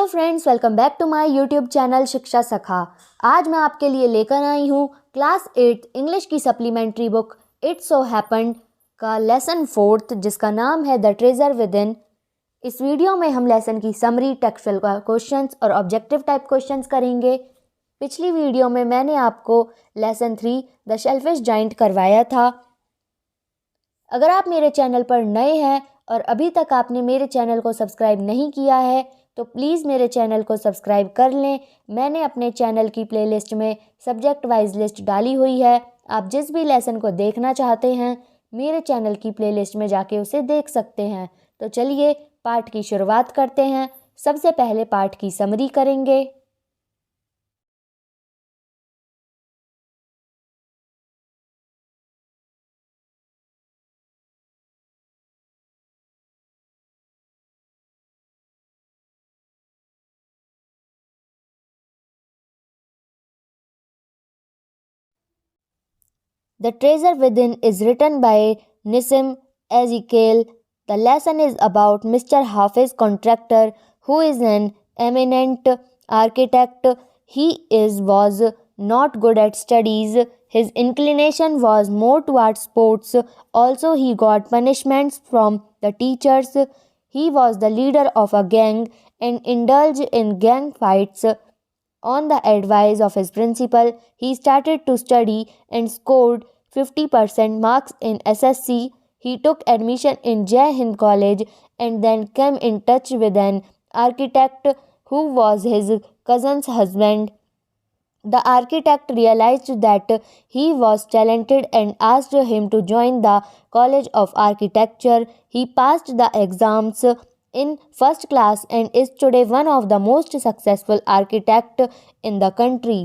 Hello friends, welcome back to my YouTube channel Shiksha Sakha. आज मैं आपके लिए लेकर आई हूँ क्लास 8 इंग्लिश की supplementary book it so happened का लेसन 4 जिसका नाम है द ट्रेजर विद इन। इस वीडियो में हम लेसन की समरी, टेक्सचुअल क्वेश्चंस और ऑब्जेक्टिव टाइप क्वेश्चंस करेंगे। पिछली वीडियो में मैंने आपको लेसन 3 द शेलफिश जाइंट करवाया था। अगर आप मेरे चैनल पर नए हैं और अभी तक आपने मेरे चैनल को सब्सक्राइब नहीं किया है तो प्लीज़ मेरे चैनल को सब्सक्राइब कर लें। मैंने अपने चैनल की प्लेलिस्ट में सब्जेक्ट वाइज लिस्ट डाली हुई है। आप जिस भी लेसन को देखना चाहते हैं मेरे चैनल की प्लेलिस्ट में जाके उसे देख सकते हैं। तो चलिए पाठ की शुरुआत करते हैं। सबसे पहले पाठ की समरी करेंगे। The Treasure Within is written by Nissim Ezekiel. The lesson is about Mr. Hafiz Contractor, who is an eminent architect. Was not good at studies. His inclination was more towards sports. Also, he got punishments from the teachers. He was the leader of a gang and indulged in gang fights. On the advice of his principal, he started to study and scored 50% marks in SSC. He took admission in Jai Hind College and then came in touch with an architect who was his cousin's husband. The architect realized that he was talented and asked him to join the College of Architecture. He passed the exams in first class and is today one of the most successful architects in the country.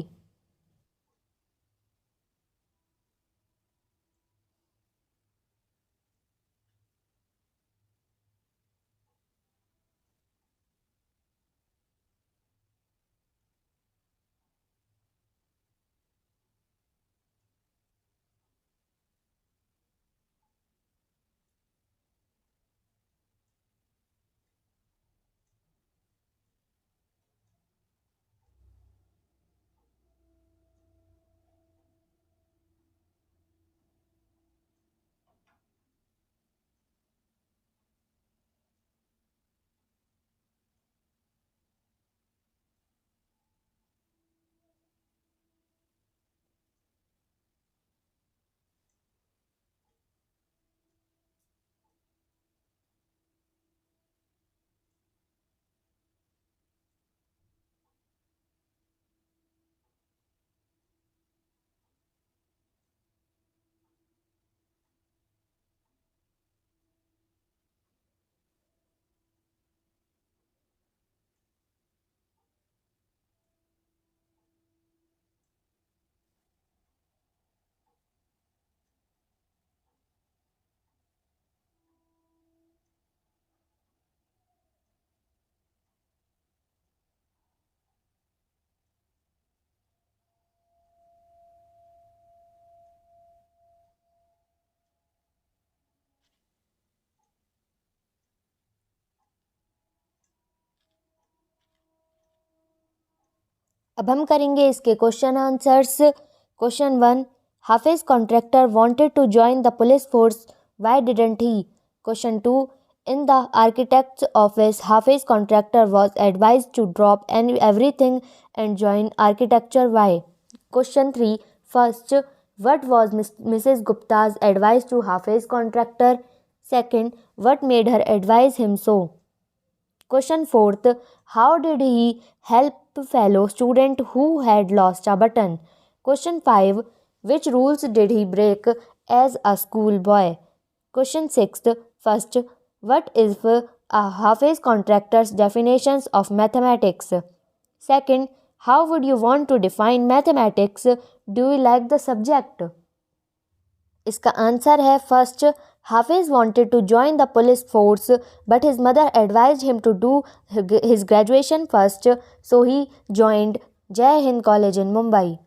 अब हम करेंगे इसके question answers. Question 1, Hafiz contractor wanted to join the police force, why didn't he? Question 2, in the architect's office, Hafiz contractor was advised to drop everything and join architecture. Why? Question 3. First, what was Mrs. Gupta's advice to Hafiz contractor? Second, what made her advise him so? Question 4th, how did he help fellow student who had lost a button? Question 5, which rules did he break as a schoolboy? Question 6th, first, what is a Hafiz contractor's definitions of mathematics? Second, how would you want to define mathematics? Do you like the subject? इसका answer है first, Hafiz wanted to join the police force but his mother advised him to do his graduation first, so he joined Jai Hind college in Mumbai.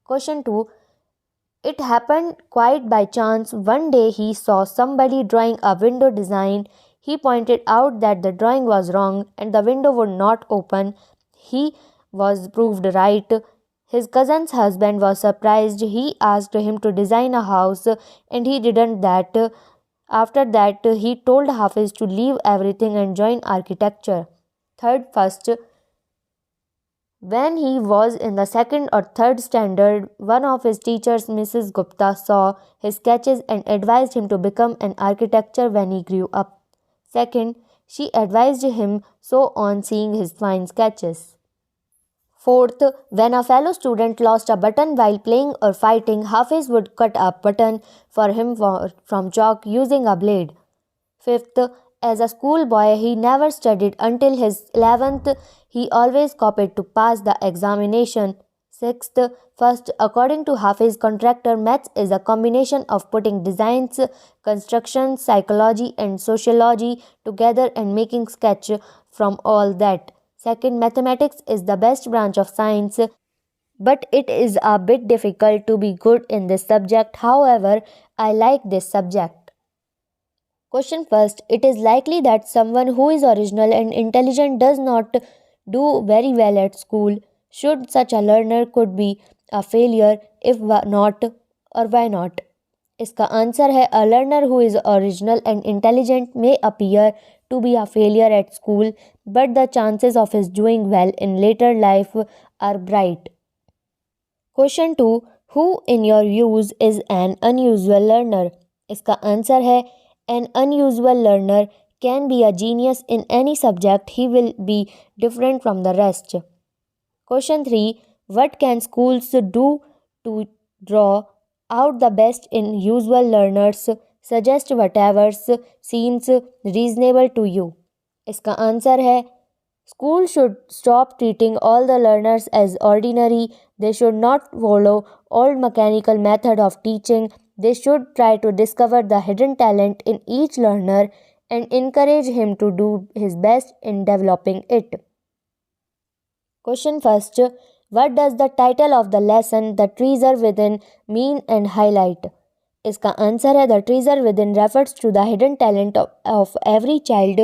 Question 2, it happened quite by chance. One day he saw somebody drawing a window design. He pointed out that the drawing was wrong and the window would not open. He was proved right. His cousin's husband was surprised. He asked him to design a house and he didn't that. After that, he told Hafiz to leave everything and join architecture. Third, first, when he was in the second or third standard, one of his teachers, Mrs. Gupta, saw his sketches and advised him to become an architect when he grew up. Second, she advised him so on seeing his fine sketches. Fourth, when a fellow student lost a button while playing or fighting, Hafiz would cut a button for him from chalk using a blade. Fifth, as a schoolboy, he never studied until his 11th. He always copied to pass the examination. Sixth, first, according to Hafiz contractor, maths is a combination of putting designs, construction, psychology, and sociology together and making sketch from all that. Second, mathematics is the best branch of science, but it is a bit difficult to be good in this subject. However, I like this subject. Question first, it is likely that someone who is original and intelligent does not do very well at school. Should such a learner could be a failure? If not, or why not? इसका answer है a learner who is original and intelligent may appear to be a failure at school, but the chances of his doing well in later life are bright. Question 2. Who in your views is an unusual learner? इसका answer है an unusual learner can be a genius in any subject. He will be different from the rest. Question 3. What can schools do to draw out the best in usual learners? Suggest whatever seems reasonable to you. इसका answer है School should stop treating all the learners as ordinary. They should not follow old mechanical method of teaching. They should try to discover the hidden talent in each learner and encourage him to do his best in developing it. Question first. What does the title of the lesson, The Treasure Within, mean and highlight? इसका answer है The Treasure Within refers to the hidden talent of every child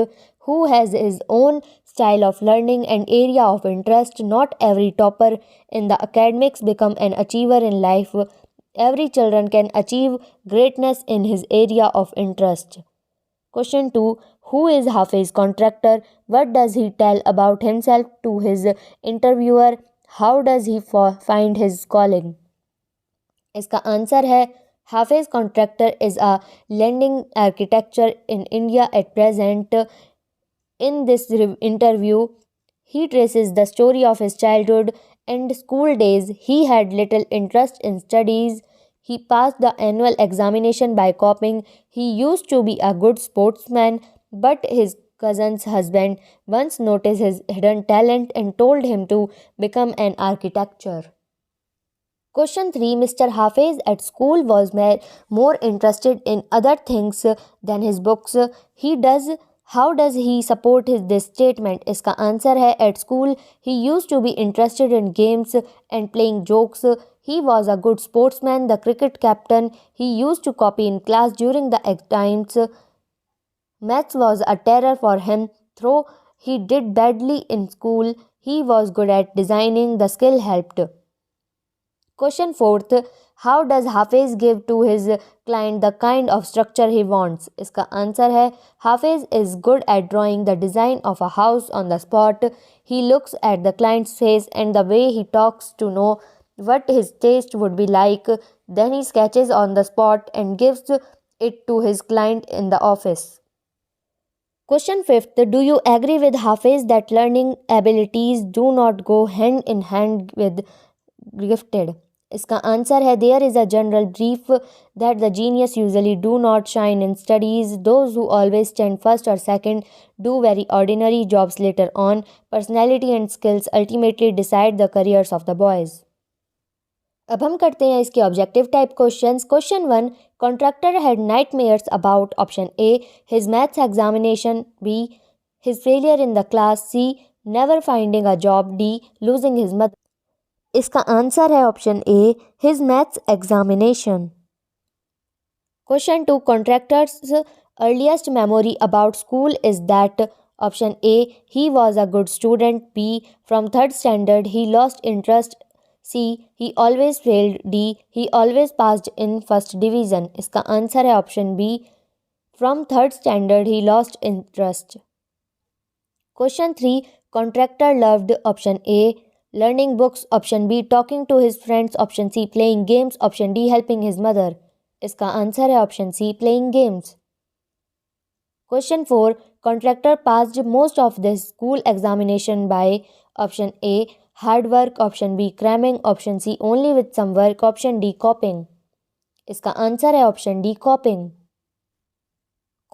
who has his own style of learning and area of interest. Not every topper in the academics become an achiever in life. Every children can achieve greatness in his area of interest. Question 2. Who is Hafiz contractor? What does he tell about himself to his interviewer? How does he find his calling? इसका answer है Hafiz contractor is a lending architecture in India at present. In this interview, he traces the story of his childhood and school days. He had little interest in studies. He passed the annual examination by copying. He used to be a good sportsman, but his cousin's husband once noticed his hidden talent and told him to become an architect. Question 3. Mr. Hafiz at school was more interested in other things than his books. How does he support this statement? इसका answer है at school he used to be interested in games and playing jokes. He was a good sportsman, the cricket captain. He used to copy in class during the times. Maths was a terror for him. Though he did badly in school, he was good at designing. The skill helped. Question 4th. How does Hafiz give to his client the kind of structure he wants? इसका answer है Hafiz is good at drawing the design of a house on the spot. He looks at the client's face and the way he talks to know what his taste would be like. Then he sketches on the spot and gives it to his client in the office. Question 5th. Do you agree with Hafiz that learning abilities do not go hand in hand with gifted? इसका answer है There is a general belief that the genius usually do not shine in studies. Those who always stand first or second do very ordinary jobs later on. Personality and skills ultimately decide the careers of the boys. अब हम करते हैं इसके objective type questions. Question 1. Contractor had nightmares about option A. His maths examination. B. His failure in the class. C. Never finding a job. D. Losing his mother. इसका answer है option A his maths examination. Question 2. Contractors Earliest memory about school is that option A, he was a good student. B, from third standard he lost interest. C, he always failed. D, he always passed in first division. इसका answer है option B, from third standard he lost interest. Question 3, contractor loved. Option A, learning books. Option B, talking to his friends. Option C, playing games. Option D, helping his mother. इसका answer है option C, playing games. Question 4, contractor passed most of the school examination by option A, hard work. Option B, cramming. Option C, only with some work. Option D, copying. इसका answer है option D, copying.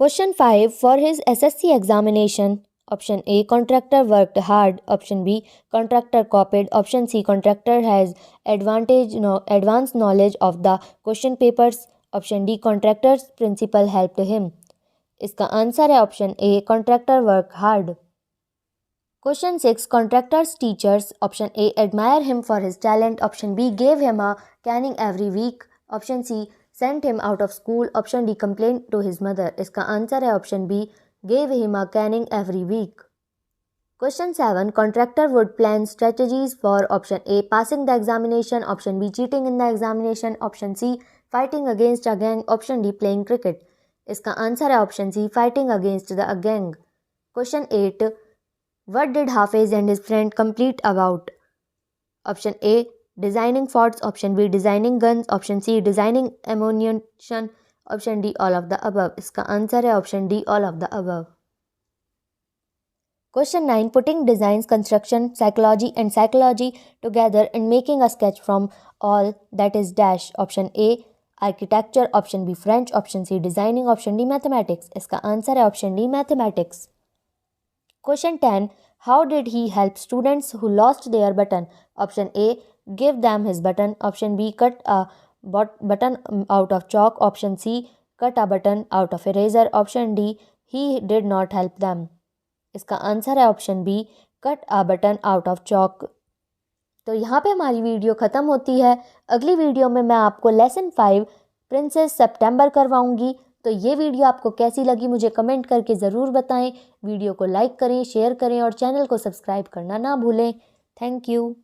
Question 5, for his SSC examination. Option A, contractor worked hard. Option B, contractor copied. Option C, contractor has advanced knowledge of the question papers. Option D, contractor's principal helped him. इसका answer है option A, contractor work hard. Question 6, contractor's teachers. Option A, admire him for his talent. Option B, gave him a caning every week. Option C, sent him out of school. Option D, complained to his mother. इसका answer है option B, gave him a caning every week. Question 7, contractor would plan strategies for option A, passing the examination. Option B, cheating in the examination. Option C, fighting against a gang. Option D, playing cricket. इसका answer है option C, fighting against the gang. Question 8, what did Hafiz and his friend complete about? Option A, designing forts. Option B, designing guns. Option C, designing ammunition. Option D, all of the above. इसका answer है option D, all of the above. Question 9, putting designs, construction, psychology together and making a sketch from all that is dash. Option A, architecture. Option B, French. Option C, designing. Option D, mathematics. इसका answer है option D, mathematics. Question 10, how did he help students who lost their button? Option A, give them his button. Option B, cut a button out of chalk. Option C, cut a button out of eraser. Option D, he did not help them. इसका answer है option B, cut a button out of chalk. तो यहाँ पे हमारी video ख़त्म होती है. अगली वीडियो में मैं आपको लेसन 5 प्रिंसेस सितंबर करवाऊँगी. तो ये वीडियो आपको कैसी लगी मुझे कमेंट करके ज़रूर बताएं. वीडियो को लाइक करें, शेयर करें और चैनल को सब्सक्राइब करना ना भूलें. Thank you.